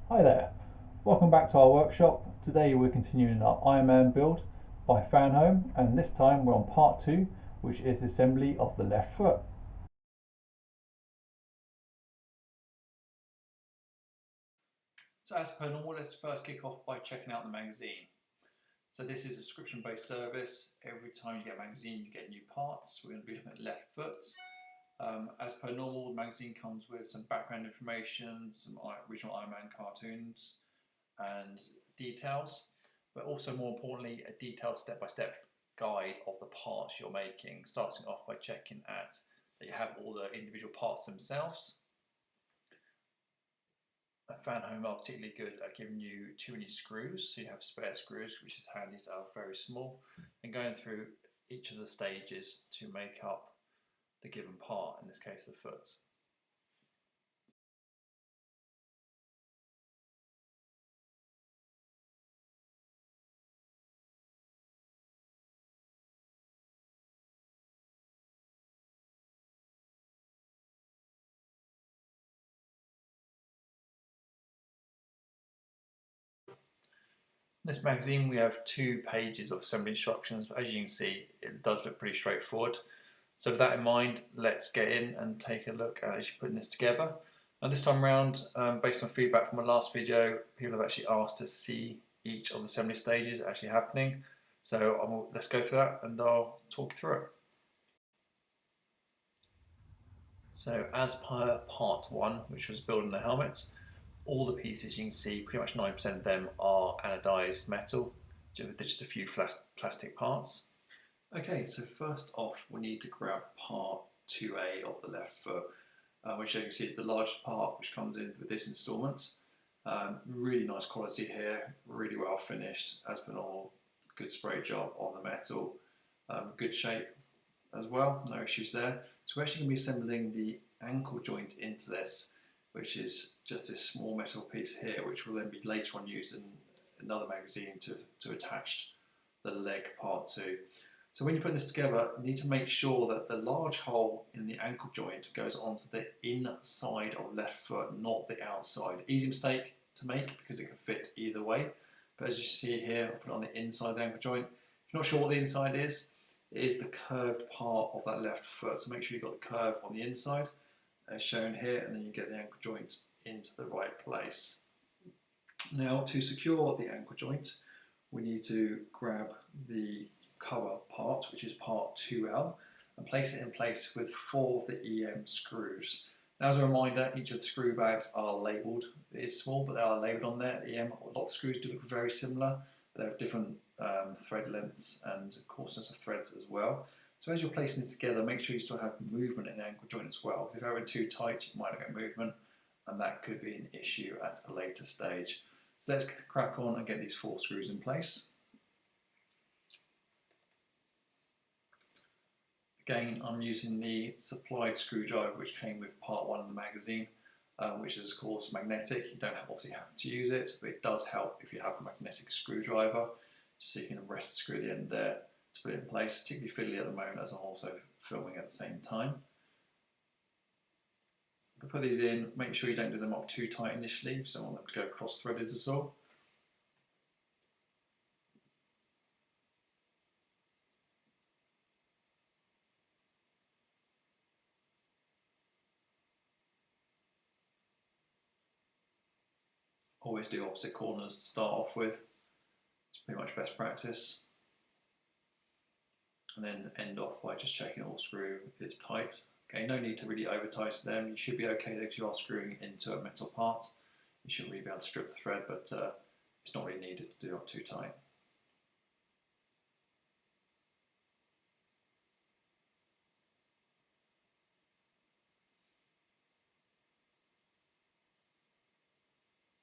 Hi there, welcome back to our workshop. Today we're continuing our Iron Man build by Fanhome, and this time we're on part 2, which is the assembly of the left foot. So as per normal, let's first kick off by checking out the magazine. So this is a subscription-based service. Every time you get a magazine, you get new parts. We're going to be looking at left foot. As per normal, the magazine comes with some background information, some original Iron Man cartoons and details, but also more importantly, a detailed step-by-step guide of the parts you're making, starting off by checking that you have all the individual parts themselves. Fanhome are particularly good at giving you too many screws, so you have spare screws, which is handy, so are very small, and going through each of the stages to make up the given part, in this case the foot. In this magazine we have 2 pages of assembly instructions, but as you can see it does look pretty straightforward. So with that in mind, let's get in and take a look at actually putting this together. And this time around, based on feedback from my last video, people have actually asked to see each of the assembly stages actually happening. So let's go through that and I'll talk you through it. So as per part 1, which was building the helmets, all the pieces you can see, pretty much 90% of them are anodized metal, just a few plastic parts. Okay, so first off we need to grab part 2A of the left foot, which you can see is the largest part which comes in with this instalment. Really nice quality here, really well finished as per normal, good spray job on the metal, good shape as well, no issues there. So we're actually going to be assembling the ankle joint into this, which is just this small metal piece here, which will then be later on used in another magazine to attach the leg part to. So when you put this together, you need to make sure that the large hole in the ankle joint goes onto the inside of left foot, not the outside. Easy mistake to make because it can fit either way. But as you see here, I'll put it on the inside of the ankle joint. If you're not sure what the inside is, it is the curved part of that left foot. So make sure you've got the curve on the inside, as shown here, and then you get the ankle joint into the right place. Now to secure the ankle joint, we need to grab the cover part, which is part 2L, and place it in place with 4 of the EM screws. Now as a reminder, each of the screw bags are labelled. It is small, but they are labelled on there. EM, a lot of screws do look very similar. They have different thread lengths and coarseness of threads as well. So as you're placing this together, make sure you still have movement in the ankle joint as well. Because if you're too tight, you might not get movement, and that could be an issue at a later stage. So let's crack on and get these 4 screws in place. Again, I'm using the supplied screwdriver which came with part 1 of the magazine, which is of course magnetic. You don't obviously have to use it, but it does help if you have a magnetic screwdriver, so you can rest the screw at the end there to put it in place, particularly fiddly at the moment as I'm also filming at the same time. But put these in, make sure you don't do them up too tight initially, so I don't want them to go cross-threaded at all. Always do opposite corners to start off with. It's pretty much best practice. And then end off by just checking all screw is tight. Okay, no need to really over tighten them. You should be okay because you are screwing into a metal part. You shouldn't really be able to strip the thread, but it's not really needed to do it too tight.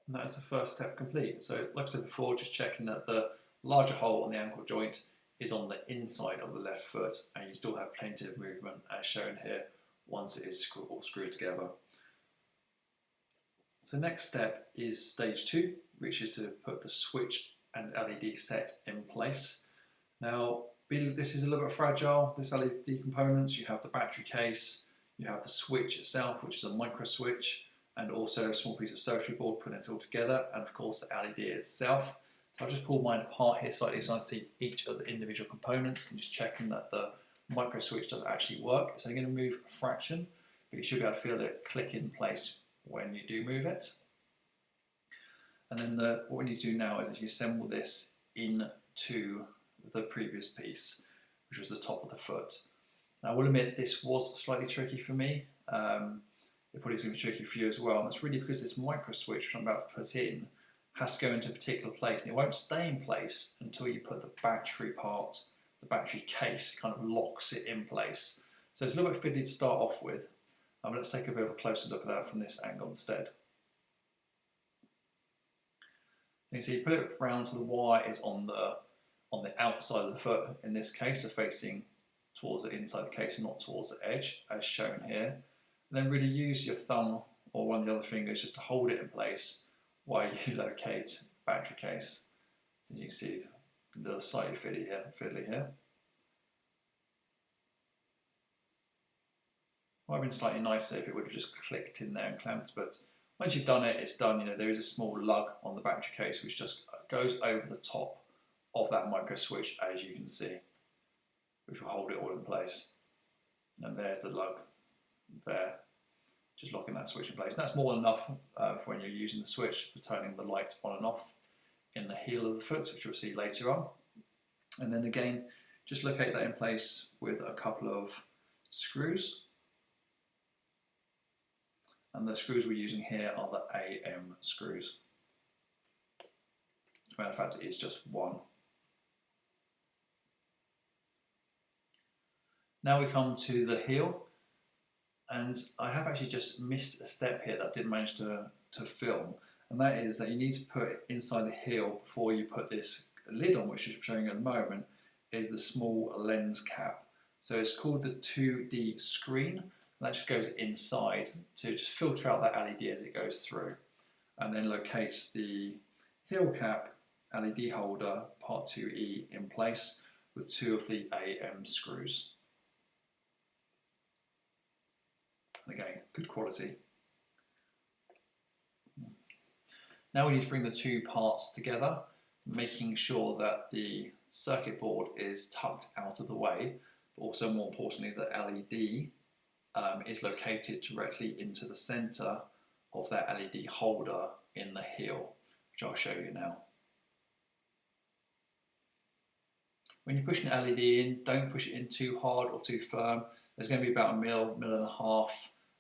And that is the first step complete. So like I said before, just checking that the larger hole on the ankle joint is on the inside of the left foot, and you still have plenty of movement as shown here once it is all screwed together. So next step is stage 2, which is to put the switch and LED set in place. Now this is a little bit fragile, this LED components. You have the battery case, you have the switch itself, which is a micro switch, and also a small piece of circuit board putting it all together, and of course the LED itself. So I've just pulled mine apart here slightly so I can see each of the individual components and just checking that the micro switch does actually work. It's only going to move a fraction, but you should be able to feel it click in place when you do move it. And then what we need to do now is actually assemble this into the previous piece, which was the top of the foot. Now I will admit this was slightly tricky for me. It probably is going to be tricky for you as well. And that's really because this micro switch, which I'm about to put in, has to go into a particular place, and it won't stay in place until you put the battery part, the battery case, kind of locks it in place. So it's a little bit fiddly to start off with. Let's take a bit of a closer look at that from this angle instead. You can see you put it round so the wire is on the outside of the foot, in this case, so facing towards the inside the case, not towards the edge, as shown here. And then really use your thumb or one of the other fingers just to hold it in place while you locate battery case. So you can see a little slightly fiddly here. Might have been slightly nicer if it would have just clicked in there and clamped, but once you've done it, it's done. You know, there is a small lug on the battery case which just goes over the top of that micro switch, as you can see, which will hold it all in place. And there's the lug there, just locking that switch in place. That's more than enough for when you're using the switch for turning the light on and off in the heel of the foot, which you'll see later on. And then again, just locate that in place with a couple of screws. And the screws we're using here are the AM screws. As a matter of fact, it is just one. Now we come to the heel, and I have actually just missed a step here that I didn't manage to film, and that is that you need to put inside the heel before you put this lid on, which is showing you at the moment, is the small lens cap. So it's called the 2D screen, and that just goes inside to just filter out that LED as it goes through, and then locates the heel cap LED holder part 2E in place with two of the AM screws. And again, good quality. Now we need to bring the two parts together, making sure that the circuit board is tucked out of the way, but also more importantly the LED is located directly into the center of that LED holder in the heel, which I'll show you now. When you're pushing the LED in, don't push it in too hard or too firm. There's going to be about a mil and a half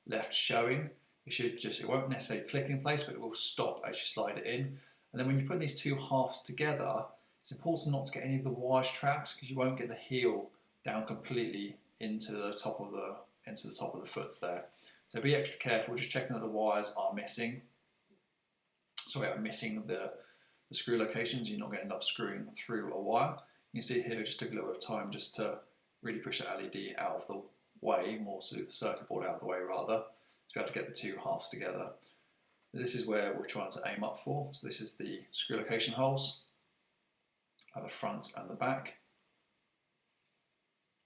left showing. It won't necessarily click in place, but it will stop as you slide it in. And then when you put these two halves together, it's important not to get any of the wires trapped, because you won't get the heel down completely into the top of the foot there. So be extra careful, just checking that the wires are missing. Sorry, I'm missing the screw locations. You're not going to end up screwing through a wire. You can see here it just took a little bit of time just to really push the LED out of the way, more so the circuit board out of the way rather, to be able to get the two halves together. This is where we're trying to aim up for. So this is the screw location holes at the front and the back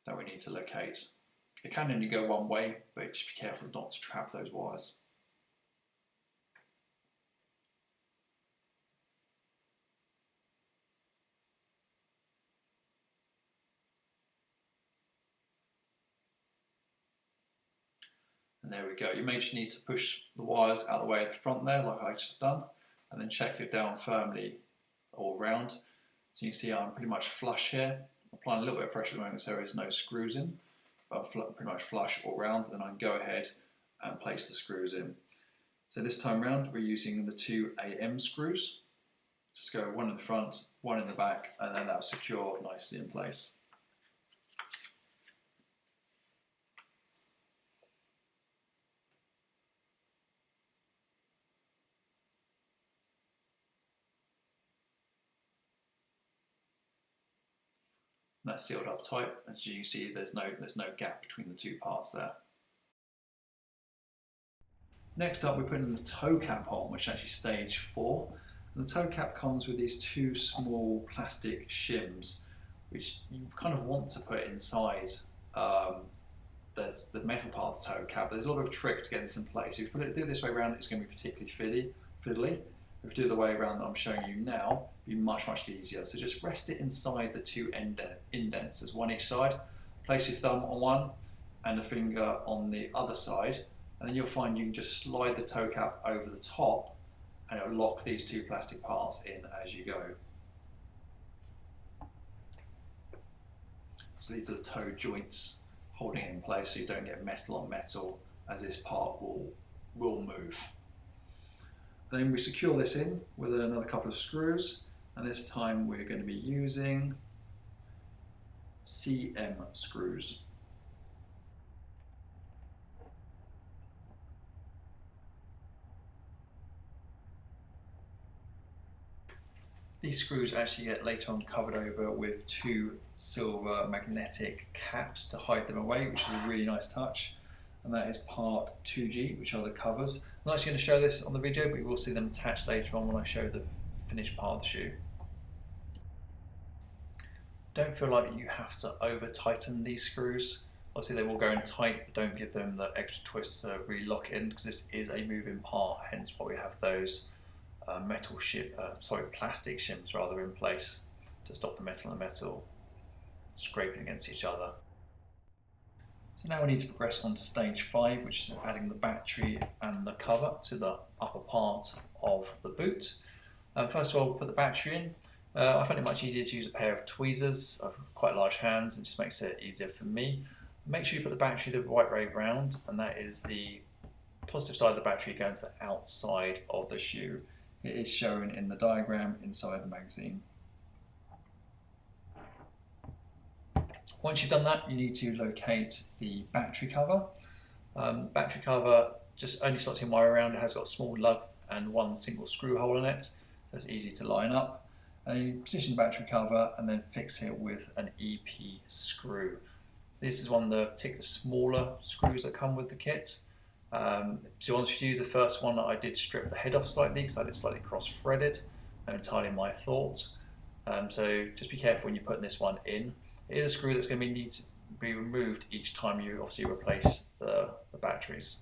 that we need to locate. It can only go one way, but just be careful not to trap those wires. And there we go. You may just need to push the wires out of the way at the front there, like I just done, and then check you're down firmly all round. So you can see I'm pretty much flush here. I'm applying a little bit of pressure at the moment so there is no screws in, but I'm pretty much flush all round. Then I can go ahead and place the screws in. So this time round we're using the two AM screws. Just go one in the front, one in the back, and then that'll secure nicely in place. And that's sealed up tight. As you can see, there's no gap between the two parts there. Next up, we're putting in the toe cap on, which is actually stage 4. And the toe cap comes with these two small plastic shims, which you kind of want to put inside the metal part of the toe cap. There's a lot of trick to get this in place. If you do it this way around, it's going to be particularly fiddly. If you do the way around that I'm showing you now, it'll be much easier. So just rest it inside the two indents. There's one each side. Place your thumb on one and a finger on the other side, and then you'll find you can just slide the toe cap over the top and it'll lock these two plastic parts in as you go. So these are the toe joints holding it in place so you don't get metal on metal, as this part will move. Then we secure this in with another couple of screws, and this time we're going to be using CM screws. These screws actually get later on covered over with two silver magnetic caps to hide them away, which is a really nice touch. And that is part 2G, which are the covers. I'm not actually going to show this on the video, but you will see them attached later on when I show the finished part of the shoe. Don't feel like you have to over tighten these screws. Obviously they will go in tight, but don't give them the extra twist to really lock in, because this is a moving part, hence why we have those plastic shims rather in place to stop the metal and metal scraping against each other. So now we need to progress on to stage 5, which is adding the battery and the cover to the upper part of the boot. First of all, put the battery in. I find it much easier to use a pair of tweezers. I've quite large hands, it just makes it easier for me. Make sure you put the battery the right way round, and that is the positive side of the battery going to the outside of the shoe. It is shown in the diagram inside the magazine. Once you've done that, you need to locate the battery cover. Battery cover just only slots in wire around. It has got a small lug and one single screw hole in it, so it's easy to line up. And you position the battery cover and then fix it with an EP screw. So this is one of the particular smaller screws that come with the kit. To be honest with you, the first one I did strip the head off slightly because I had it slightly cross-threaded, entirely my fault. So just be careful when you're putting this one in. It is a screw that's going to need to be removed each time you obviously replace the batteries.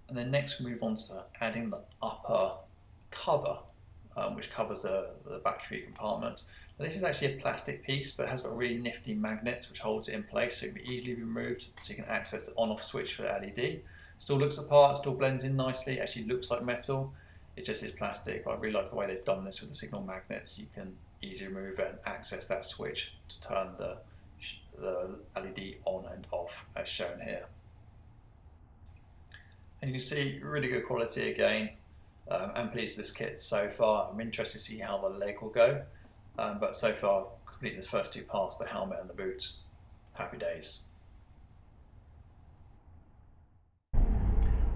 And then next we move on to adding the upper cover, which covers the battery compartment. Now, this is actually a plastic piece, but it has got really nifty magnets which holds it in place, so it can be easily removed, so you can access the on-off switch for the LED. Still looks the part, still blends in nicely, actually looks like metal. It just is plastic, but I really like the way they've done this with the signal magnets. You can easily remove it and access that switch to turn the LED on and off as shown here. And you can see really good quality again. I'm pleased with this kit so far. I'm interested to see how the leg will go. But so far, completing the first two parts, the helmet and the boots. Happy days.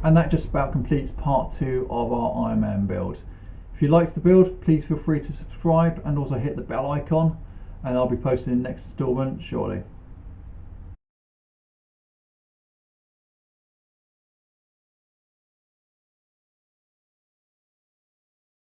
And that just about completes part 2 of our Iron Man build. If you liked the build, please feel free to subscribe and also hit the bell icon, and I'll be posting the next installment shortly.